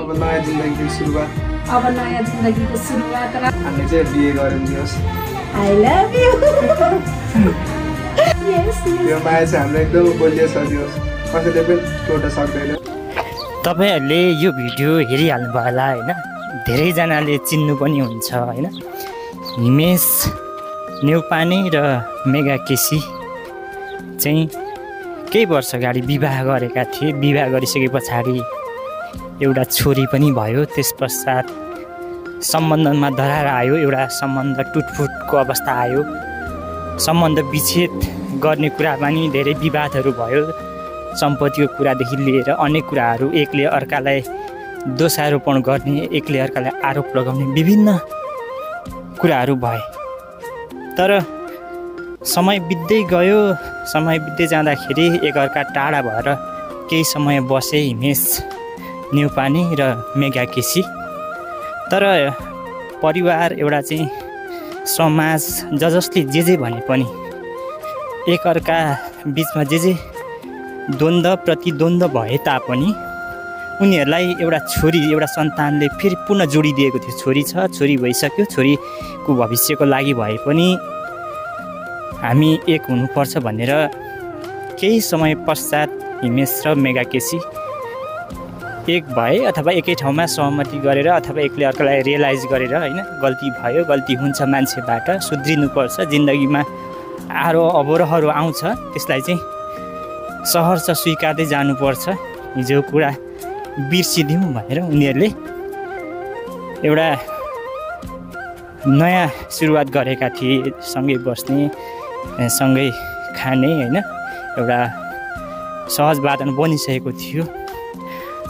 अब नयाँ जिन्दगीको सुरुवात अब नयाँ जिन्दगीको सुरुवात र हामी चाहिँ बिहे गरौँ दियोस् आई लभ यु यस यो माया चाहिँ हाम्रो एकदम बलियो छ दियोस् कसैले पनि टोट्न सक्दैन तपाईहरुले यो भिडियो हेरिहाल्नु भयो होला हैन धेरैजनाले चिन्नु पनि हुन्छ हैन हिमेश न्यौपाने र मेगा केसी चाहिँ केही वर्ष अगाडि विवाह गरेका थिए विवाह गरिसके पछाडि एउटा छोरी पनि भयो त्यस पश्चात सम्बन्धमा दरार आयो एउटा सम्बन्ध टुटफुटको अवस्था आयो सम्बन्ध विच्छेद गर्ने कुरा पनि धेरै विवादहरू भयो सम्पत्तिको कुरादेखि लिएर अनेक कुराहरू एकले अर्कालाई दोषारोपण गर्ने एकले अर्कालाई आरोप लगाउने विभिन्न कुराहरू भए तर समय बित्दै गयो समय बित्दै जाँदाखेरि एकअर्का टाढा भएर केही समय बसे हिमेश न्यौपाने र मेगा केसी तर परिवार एउटा चाहिँ समाज जसले जे भने पनि एकअर्का बिचमा जे द्वन्द्व प्रतिद्वन्द्व भए तापनि उनीहरूलाई एउटा छोरी एउटा सन्तानले फेरि पुनः जोडिदिएको थियो छोरी छ छोरी भइसक्यो छोरीको भविष्यको लागि भए पनि हामी एक हुनुपर्छ भनेर केही समय पश्चात हिमेश र मेगा केसी एक भए अथवा एकै ठाउँमा सहमति गरेर अथवा एकले अर्कालाई रियलाइज गरेर हैन गल्ती भयो गल्ती हुन्छ मान्छेबाट सुध्रिनुपर्छ जिन्दगीमा अवरोहहरू आउँछ त्यसलाई चाहिँ सहर्ष स्वीकार्दै जानुपर्छ हिजो कुरा बिर्सिदिउँ भनेर उनीहरूले एउटा नयाँ सुरुवात गरेका थिए सँगै बस्ने सँगै खाने हैन एउटा सहज वातावरण बनिसकेको थियो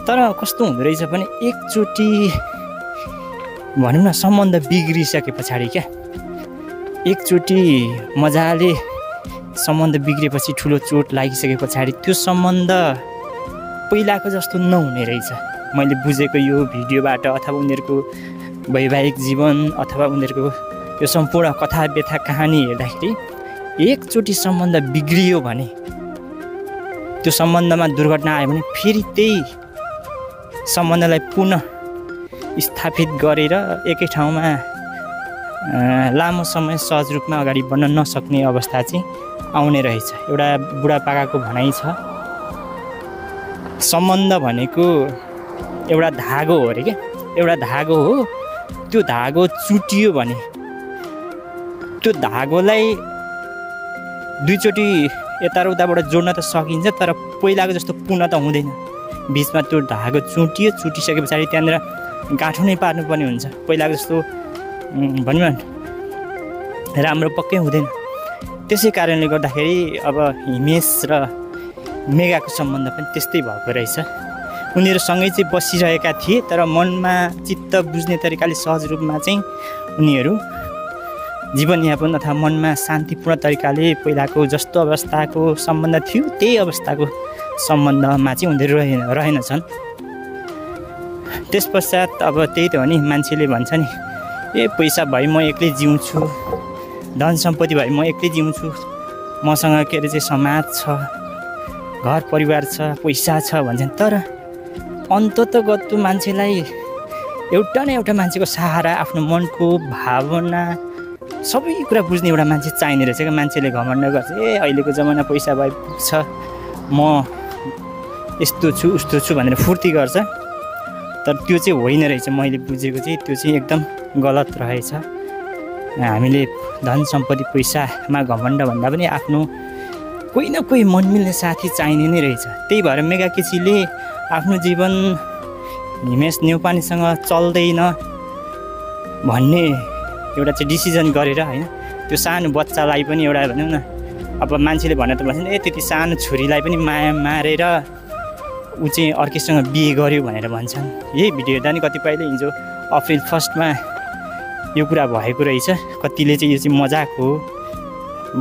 तर कस्तो हुँदो रहेछ भने एकचोटि भनौँ न सम्बन्ध बिग्रिसके पछाडि क्या एकचोटि मजाले सम्बन्ध बिग्रेपछि ठुलो चोट लागिसके पछाडि त्यो सम्बन्ध पहिलाको जस्तो नहुने रहेछ मैले बुझेको यो भिडियोबाट अथवा उनीहरूको वैवाहिक जीवन अथवा उनीहरूको यो सम्पूर्ण कथा व्यथा कहानी हेर्दाखेरि एकचोटि सम्बन्ध बिग्रियो भने त्यो सम्बन्धमा दुर्घटना आयो भने फेरि त्यही सम्बन्धलाई पुनः स्थापित गरेर एकै ठाउँमा लामो समय सहज रूपमा अगाडि बढ्न नसक्ने अवस्था चाहिँ आउने रहेछ एउटा बुढापाकाको भनाइ छ सम्बन्ध भनेको एउटा धागो हो अरे क्या एउटा धागो हो त्यो धागो चुटियो भने त्यो धागोलाई दुईचोटि यता र उताबाट जोड्न त सकिन्छ तर पहिलाको जस्तो पूर्ण त हुँदैन बिचमा त्यो धागो चुटिसके पछाडि त्यहाँनिर गाँठो नै पार्नुपर्ने हुन्छ पहिलाको जस्तो भनौँ न राम्रो पक्कै हुँदैन त्यसै कारणले गर्दाखेरि अब हिमेश र मेगाको सम्बन्ध पनि त्यस्तै भएको रहेछ उनीहरू सँगै चाहिँ बसिरहेका थिए तर मनमा चित्त बुझ्ने तरिकाले सहज रूपमा चाहिँ उनीहरू जीवनयापन अथवा मनमा शान्तिपूर्ण तरिकाले पहिलाको जस्तो अवस्थाको सम्बन्ध थियो त्यही अवस्थाको सम्बन्धमा चाहिँ उनीहरू रहेनछन् त्यस पश्चात अब त्यही त हो नि मान्छेले भन्छ नि ए पैसा भए म एक्लै जिउँछु धन सम्पत्ति भए म एक्लै जिउँछु मसँग के अरे चाहिँ समाज छ घर परिवार छ पैसा छ भन्छन् तर अन्ततगत मान्छेलाई एउटा न एउटा मान्छेको सहारा आफ्नो मनको भावना सबै कुरा बुझ्ने एउटा मान्छे चाहिने रहेछ क्या मान्छेले घमण्ड गर्छ ए अहिलेको जमाना पैसा भए पुग्छ म यस्तो छु उस्तो छु भनेर फुर्ती गर्छ तर त्यो चाहिँ होइन रहेछ मैले बुझेको चाहिँ त्यो चाहिँ एकदम गलत रहेछ हामीले धन सम्पत्ति पैसामा घमण्ड भन्दा पनि आफ्नो कोही न कोही मन मिल्ने साथी चाहिने नै रहेछ त्यही भएर मेगा केसीले आफ्नो जीवन हिमेश न्यौपानेसँग चल्दैन भन्ने एउटा चाहिँ डिसिजन गरेर हैन त्यो सानो बच्चालाई पनि एउटा भनौँ न अब मान्छेले भन्न त भन्छ ए त्यति सानो छोरीलाई पनि माया मारेर ऊ चाहिँ अर्कैसँग बिहे गर्यो भनेर भन्छन् यही भिडियो हेर्दा नि कतिपयले हिजो अप्रिल 1 यो कुरा भएको रहेछ कतिले चाहिँ यो चाहिँ मजाक हो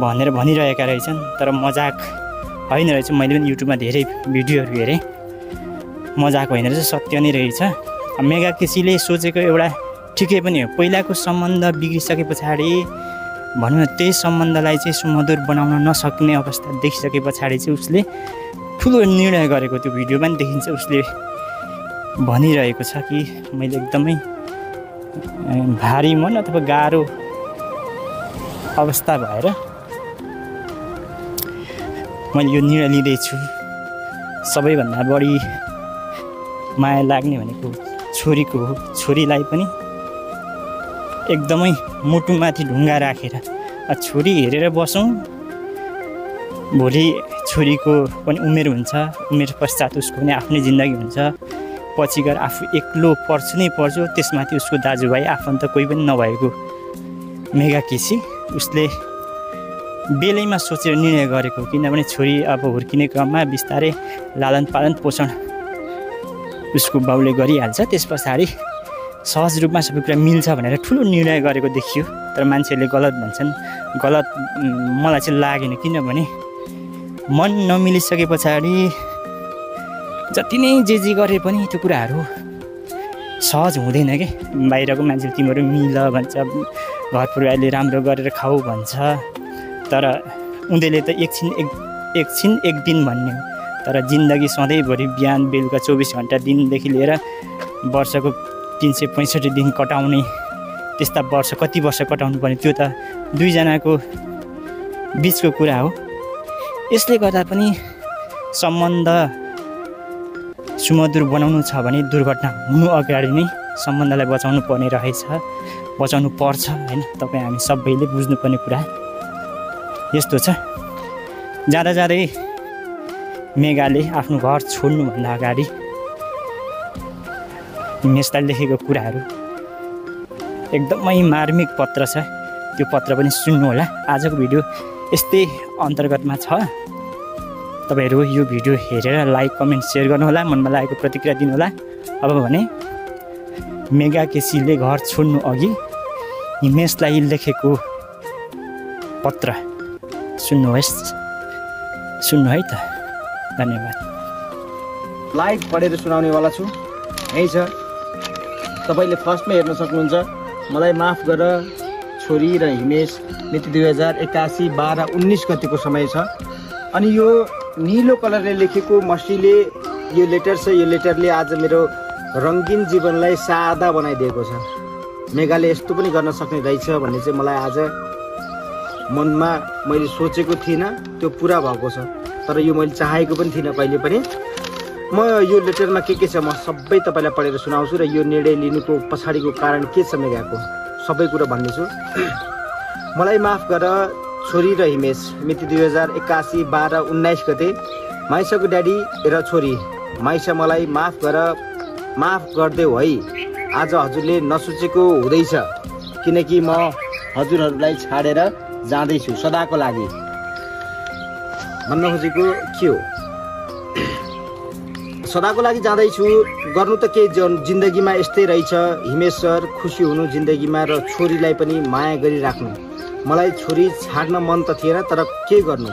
भनेर भनिरहेका रहेछन् तर मजाक होइन रहेछ मैले पनि युट्युबमा धेरै भिडियोहरू हेरेँ मजाक होइन रहेछ सत्य नै रहेछ मेगा केसीले सोचेको एउटा ठिकै पनि हो पहिलाको सम्बन्ध बिग्रिसके पछाडि भनौँ न त्यही सम्बन्धलाई चाहिँ सुमधुर बनाउन नसक्ने अवस्था देखिसके पछाडि चाहिँ उसले ठुलो निर्णय गरेको त्यो भिडियोमा पनि देखिन्छ उसले भनिरहेको छ कि मैले एकदमै भारी मन अथवा गाह्रो अवस्था भएर मैले यो निर्णय लिँदैछु। सबैभन्दा बढी माया लाग्ने भनेको छोरीको हो। छोरीलाई पनि एकदमै मुटुमाथि ढुङ्गा राखेर छोरी हेरेर बसौँ। भोलि छोरीको पनि उमेर हुन्छ, उमेर पश्चात उसको पनि आफ्नै जिन्दगी हुन्छ। पछि गएर आफू एक्लो पर्छु नै पर्छु। त्यसमाथि उसको दाजुभाइ आफन्त कोही पनि नभएको मेगा केसी उसले बेलैमा सोचेर निर्णय गरेको। किनभने छोरी अब हुर्किने क्रममा बिस्तारै लालन पालन पोषण उसको बाउले गरिहाल्छ। त्यस पछाडि सहज रूपमा सबै कुरा मिल्छ भनेर ठुलो निर्णय गरेको देखियो। तर मान्छेहरूले गलत भन्छन्, गलत मलाई चाहिँ लागेन। किनभने मन नमिलिसके पछाडि जति नै जे गरे पनि त्यो कुराहरू सहज हुँदैन के। बाहिरको मान्छेले तिमीहरू मिल भन्छ, घर परिवारले राम्रो गरेर खाऊ भन्छ, तर उनीहरूले त एकछिन एक दिन भन्ने हो। तर जिन्दगी सधैँभरि बिहान बेलुका 24 घन्टा दिनदेखि लिएर वर्षको 365 दिन कटाउने, त्यस्ता वर्ष कति वर्ष कटाउनु पर्ने त्यो त दुईजनाको बिचको कुरा हो। यसले गर्दा पनि सम्बन्ध सुमधुर बनाउनु छ भने दुर्घटना हुनु अगाडि नै सम्बन्धलाई बचाउनु पर्ने रहेछ, बचाउनु पर्छ हैन। तपाईँ हामी सबैले बुझ्नुपर्ने कुरा यस्तो छ। जाँदा जाँदै मेगाले आफ्नो घर छोड्नुभन्दा अगाडि हिमेशलाई लेखेको कुराहरू एकदमै मार्मिक पत्र छ। त्यो पत्र पनि सुन्नु होला। आजको भिडियो यस्तै अन्तर्गतमा छ। तपाईहरु यो भिडियो हेरेर लाइक कमेन्ट शेयर गर्नुहोला, मनमा लागेको प्रतिक्रिया दिनुहोला। अब भने मेगा केसीले घर छोड्नु अघि हिमेशलाई लेखेको पत्र सुन्नुहोस्, सुन्नु है त। धन्यवाद। लाइभ पढेर सुनाउनेवाला छु। यही छ, तपाईले फर्स्टमा हेर्न सक्नुहुन्छ। मलाई माफ गर छोरी र हिमेश मिति 2081 12 19 गतिको समय छ। अनि यो नीलो कलरले लेखेको मसीले यो लेटर छ। यो लेटरले आज मेरो रंगीन जीवनलाई सादा बनाइदिएको छ। मेगाले यस्तो पनि गर्न सक्ने रहेछ भन्ने चाहिँ मलाई आज मनमा मैले सोचेको थिइनँ, त्यो पूरा भएको छ। तर यो मैले चाहेको पनि थिइनँ कहिले पनि। म यो लेटरमा के छ म सबै तपाईलाई पढेर सुनाउँछु र यो निर्णय लिनुको पछाडिको कारण के छ मेगाको सबै कुरा भन्नेछु। मलाई माफ गर छोरी र हिमेश मिति 2081 12 19 गते। माइसाको ड्याडी र छोरी माइसा, मलाई माफ गरिदेऊ है। आज हजुरले नसोचेको हुँदैछ, किनकि म हजुरहरूलाई छाडेर जाँदैछु सदाको लागि। भन्न खोजेको के हो? सदाको लागि जाँदैछु गर्नु त के जिन्दगीमा यस्तै रहेछ। हिमेश सर, खुसी हुनु जिन्दगीमा र छोरीलाई पनि माया गरिराख्नु। मलाई छोरी छाड्न मन त थिएन, तर के गर्नु,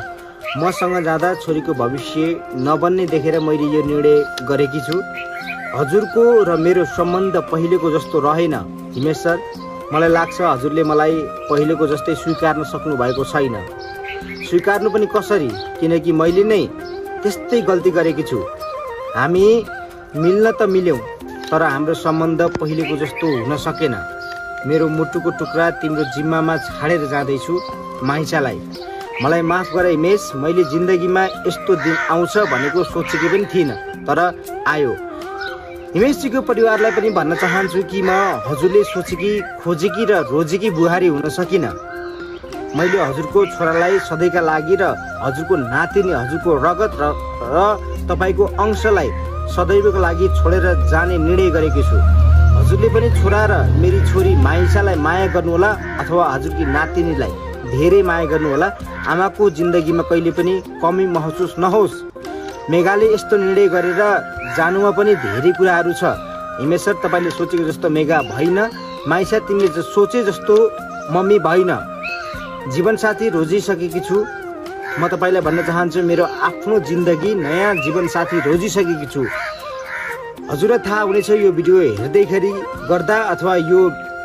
मसँग जाँदा छोरीको भविष्य नबन्ने देखेर मैले यो निर्णय गरेकी छु। हजुरको र मेरो सम्बन्ध पहिलेको जस्तो रहेन हिमेश सर। मलाई लाग्छ हजुरले मलाई पहिलेको जस्तै स्वीकार्न सक्नु भएको छैन। स्वीकार्नु पनि कसरी, किनकि मैले नै त्यस्तै गल्ती गरेकी छु। हामी मिल्न त मिल्यौं, तर हाम्रो सम्बन्ध पहिलेको जस्तो हुन सकेन। मेरो मुटुको टुक्रा तिम्रो जिम्मामा छाडेर जाँदैछु माइसालाई। मलाई माफ गर हिमेश, मैले जिन्दगीमा यस्तो दिन आउँछ भनेको सोचेको पनि थिइनँ, तर आयो। हिमेशजीको परिवारलाई पनि भन्न चाहन्छु कि म हजुरले सोचेकी खोजेकी र रोजेकी बुहारी हुन सकिनँ। मैले हजुरको छोरालाई सधैँका लागि र हजुरको नातिनी, हजुरको रगत र तपाईको अंशलाई सदैवको लागि छोडेर जाने निर्णय गरेकी छु। हजुरले पनि छोरा र मेरी छोरी माइसालाई माया गर्नुहोला, अथवा हजुरकी नातिनीलाई धेरै माया गर्नुहोला। आमाको जिन्दगीमा कहिले पनि कमी महसुस नहोस्। मेगाले यस्तो निर्णय गरेर जानुमा पनि धेरै कुराहरू छ। हिमेश सर, तपाईले सोचेको जस्तो मेगा भइन। माइसा, तिमीले सोचे जस्तो मम्मी भइन। जीवनसाथी रोजिसकेकी छु। म तपाईलाई भन्न चाहन्छु, मेरो आफ्नो जिन्दगी नयाँ जीवनसाथी रोजिसकेकी छु। हजुरलाई थाहा हुनेछ यो भिडियो हेर्दैखेरि गर्दा अथवा यो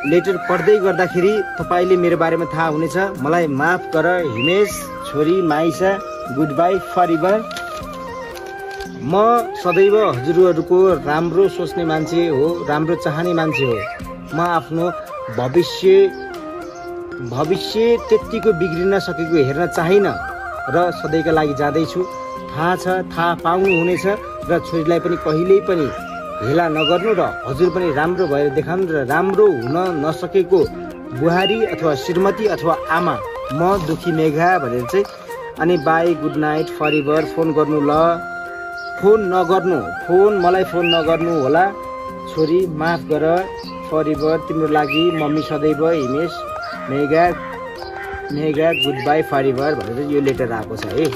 लेटर पढ्दै गर्दाखेरि तपाईले मेरो बारेमा थाहा हुनेछ। मलाई माफ गर हिमेश, छोरी माइसा, गुड बाई फर एभर। म सदैव हजुरहरूको राम्रो सोच्ने मान्छे हो, राम्रो चाहने मान्छे हो। म आफ्नो भविष्य त्यत्तिको बिग्रिन सकेको हेर्न चाहिनँ र सधैँका लागि जाँदैछु। थाहा पाउनुहुनेछ र छोरीलाई पनि कहिल्यै पनि हेला नगर्नु र हजुर पनि राम्रो भएर देखाउनु र राम्रो हुन नसकेको बुहारी अथवा श्रीमती अथवा आमा म दुखी मेघा भनेर चाहिँ अनि बाई, गुड नाइट, फरएभर। फोन गर्नु ल, मलाई फोन नगर्नु होला छोरी, माफ गर, फरएभर तिम्रो लागि मम्मी सदैव, हिमेश, मेघा गुड बाई फरएभर भनेर यो लेटर आएको छ है।